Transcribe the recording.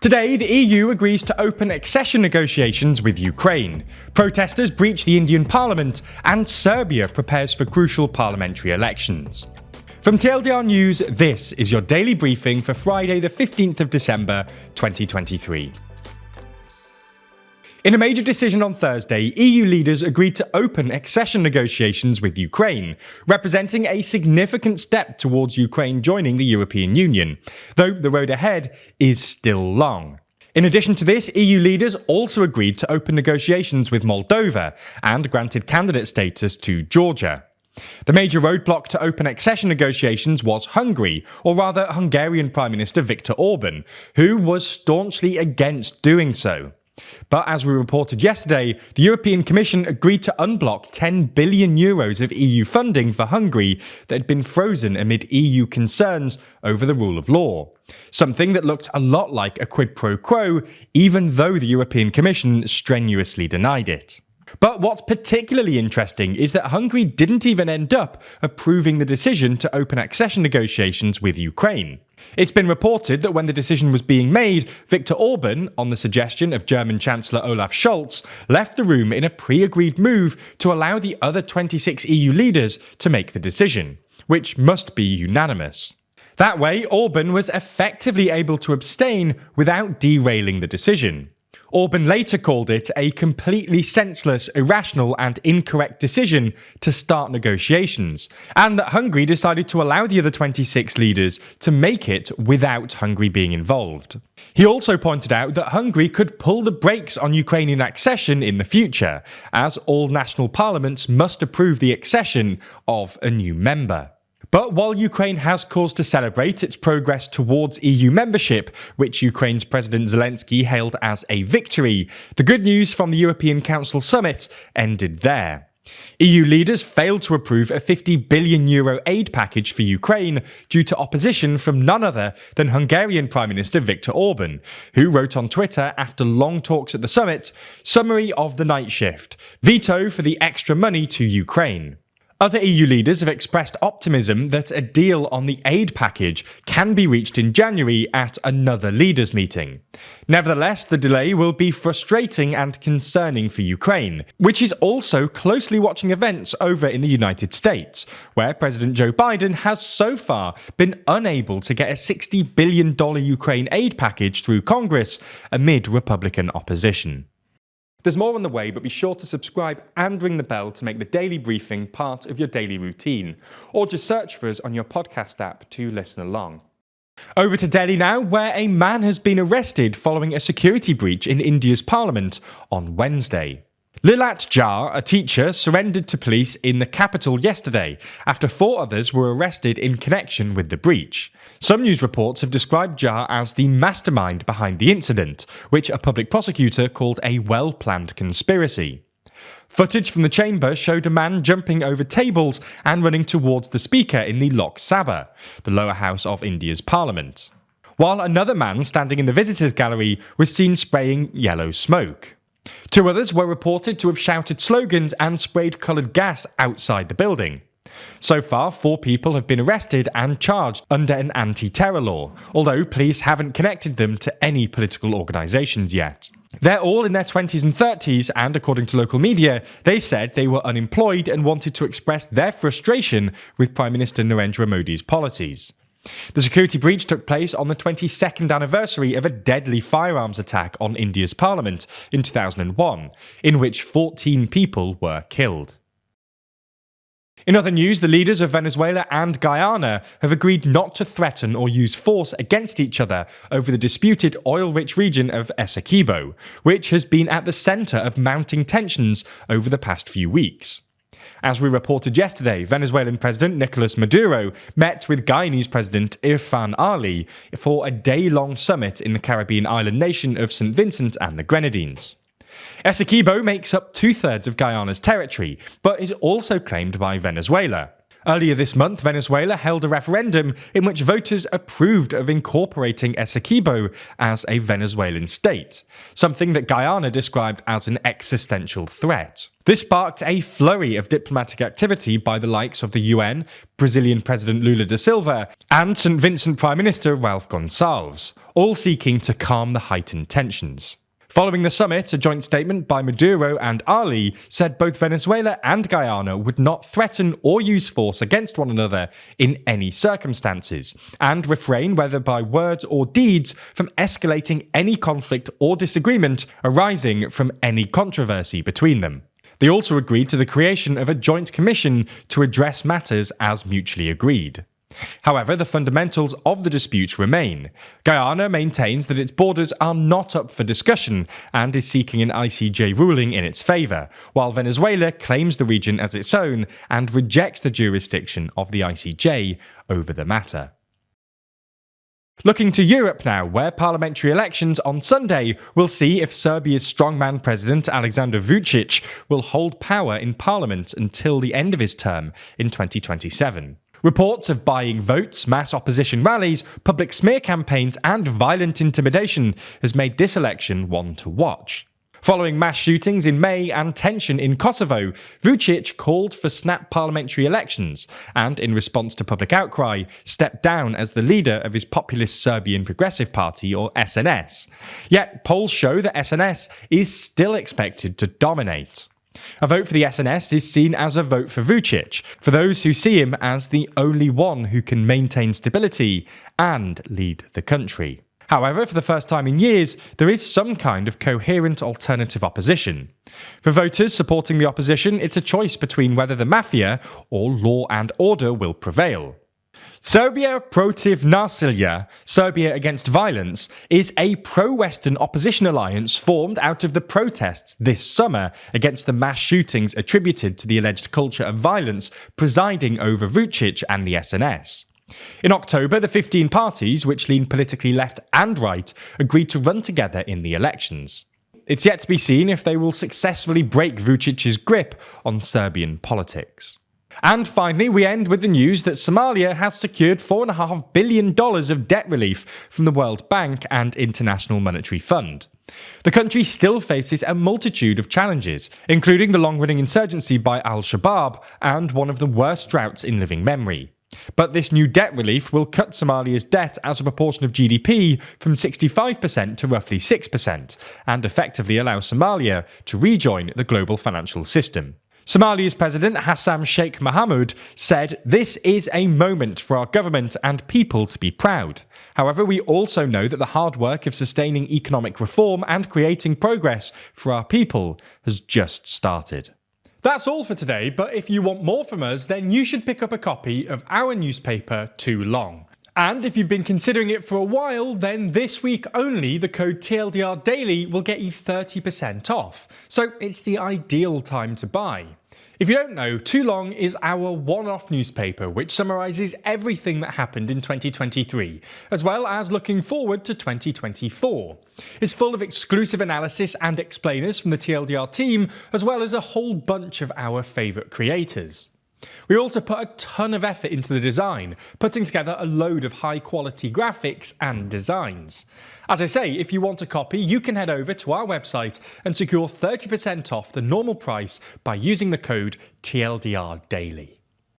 Today, the EU agrees to open accession negotiations with Ukraine. Protesters breach the Indian parliament, and Serbia prepares for crucial parliamentary elections. From TLDR News, this is your daily briefing for Friday the 15th of December 2023. In a major decision on Thursday, EU leaders agreed to open accession negotiations with Ukraine, representing a significant step towards Ukraine joining the European Union, though the road ahead is still long. In addition to this, EU leaders also agreed to open negotiations with Moldova and granted candidate status to Georgia. The major roadblock to open accession negotiations was Hungary, or rather Hungarian Prime Minister Viktor Orban, who was staunchly against doing so. But as we reported yesterday, the European Commission agreed to unblock €10 billion of EU funding for Hungary that had been frozen amid EU concerns over the rule of law. Something that looked a lot like a quid pro quo, even though the European Commission strenuously denied it. But what's particularly interesting is that Hungary didn't even end up approving the decision to open accession negotiations with Ukraine. It's been reported that when the decision was being made, Viktor Orban, on the suggestion of German Chancellor Olaf Scholz, left the room in a pre-agreed move to allow the other 26 EU leaders to make the decision, which must be unanimous. That way, Orban was effectively able to abstain without derailing the decision. Orban later called it a completely senseless, irrational and incorrect decision to start negotiations, and that Hungary decided to allow the other 26 leaders to make it without Hungary being involved. He also pointed out that Hungary could pull the brakes on Ukrainian accession in the future, as all national parliaments must approve the accession of a new member. But while Ukraine has cause to celebrate its progress towards EU membership, which Ukraine's President Zelensky hailed as a victory, the good news from the European Council summit ended there. EU leaders failed to approve a €50 billion aid package for Ukraine due to opposition from none other than Hungarian Prime Minister Viktor Orban, who wrote on Twitter after long talks at the summit, "Summary of the night shift. Veto for the extra money to Ukraine." Other EU leaders have expressed optimism that a deal on the aid package can be reached in January at another leaders' meeting. Nevertheless, the delay will be frustrating and concerning for Ukraine, which is also closely watching events over in the United States, where President Joe Biden has so far been unable to get a $60 billion Ukraine aid package through Congress amid Republican opposition. There's more on the way, but be sure to subscribe and ring the bell to make the daily briefing part of your daily routine, or just search for us on your podcast app to listen along. Over to Delhi now, where a man has been arrested following a security breach in India's parliament on Wednesday. Lilat Jha, a teacher, surrendered to police in the capital yesterday after 4 others were arrested in connection with the breach. Some news reports have described Jha as the mastermind behind the incident, which a public prosecutor called a well-planned conspiracy. Footage from the chamber showed a man jumping over tables and running towards the speaker in the Lok Sabha, the lower house of India's parliament, while another man standing in the visitors' gallery was seen spraying yellow smoke. 2 others were reported to have shouted slogans and sprayed coloured gas outside the building. So far, 4 people have been arrested and charged under an anti-terror law, although police haven't connected them to any political organisations yet. They're all in their 20s and 30s, and according to local media, they said they were unemployed and wanted to express their frustration with Prime Minister Narendra Modi's policies. The security breach took place on the 22nd anniversary of a deadly firearms attack on India's parliament in 2001, in which 14 people were killed. In other news, the leaders of Venezuela and Guyana have agreed not to threaten or use force against each other over the disputed oil-rich region of Essequibo, which has been at the centre of mounting tensions over the past few weeks. As we reported yesterday, Venezuelan President Nicolas Maduro met with Guyanese President Irfan Ali for a day-long summit in the Caribbean island nation of St. Vincent and the Grenadines. Essequibo makes up 2/3 of Guyana's territory, but is also claimed by Venezuela. Earlier this month, Venezuela held a referendum in which voters approved of incorporating Essequibo as a Venezuelan state, something that Guyana described as an existential threat. This sparked a flurry of diplomatic activity by the likes of the UN, Brazilian President Lula da Silva, and St. Vincent Prime Minister Ralph Gonçalves, all seeking to calm the heightened tensions. Following the summit, a joint statement by Maduro and Ali said both Venezuela and Guyana would not threaten or use force against one another in any circumstances, and refrain, whether by words or deeds, from escalating any conflict or disagreement arising from any controversy between them. They also agreed to the creation of a joint commission to address matters as mutually agreed. However, the fundamentals of the dispute remain. Guyana maintains that its borders are not up for discussion and is seeking an ICJ ruling in its favour, while Venezuela claims the region as its own and rejects the jurisdiction of the ICJ over the matter. Looking to Europe now, where parliamentary elections on Sunday will see if Serbia's strongman president Aleksandar Vučić will hold power in parliament until the end of his term in 2027. Reports of buying votes, mass opposition rallies, public smear campaigns, and violent intimidation has made this election one to watch. Following mass shootings in May and tension in Kosovo, Vučić called for snap parliamentary elections and, in response to public outcry, stepped down as the leader of his populist Serbian Progressive Party, or SNS. Yet polls show that SNS is still expected to dominate. A vote for the SNS is seen as a vote for Vučić, for those who see him as the only one who can maintain stability and lead the country. However, for the first time in years, there is some kind of coherent alternative opposition. For voters supporting the opposition, it's a choice between whether the mafia or law and order will prevail. Serbia Protiv Nasilja, Serbia Against Violence, is a pro-Western opposition alliance formed out of the protests this summer against the mass shootings attributed to the alleged culture of violence presiding over Vučić and the SNS. In October, the 15 parties, which lean politically left and right, agreed to run together in the elections. It's yet to be seen if they will successfully break Vučić's grip on Serbian politics. And finally, we end with the news that Somalia has secured $4.5 billion of debt relief from the World Bank and International Monetary Fund. The country still faces a multitude of challenges, including the long-running insurgency by al-Shabaab and one of the worst droughts in living memory. But this new debt relief will cut Somalia's debt as a proportion of GDP from 65% to roughly 6%, and effectively allow Somalia to rejoin the global financial system. Somalia's President Hassan Sheikh Mohamud said, "This is a moment for our government and people to be proud. However, we also know that the hard work of sustaining economic reform and creating progress for our people has just started." That's all for today, but if you want more from us, then you should pick up a copy of our newspaper, Too Long. And if you've been considering it for a while, then this week only the code TLDRDAILY will get you 30% off. So it's the ideal time to buy. If you don't know, Too Long is our one-off newspaper which summarises everything that happened in 2023, as well as looking forward to 2024. It's full of exclusive analysis and explainers from the TLDR team, as well as a whole bunch of our favourite creators. We also put a ton of effort into the design, putting together a load of high-quality graphics and designs. As I say, if you want a copy, you can head over to our website and secure 30% off the normal price by using the code TLDRDAILY.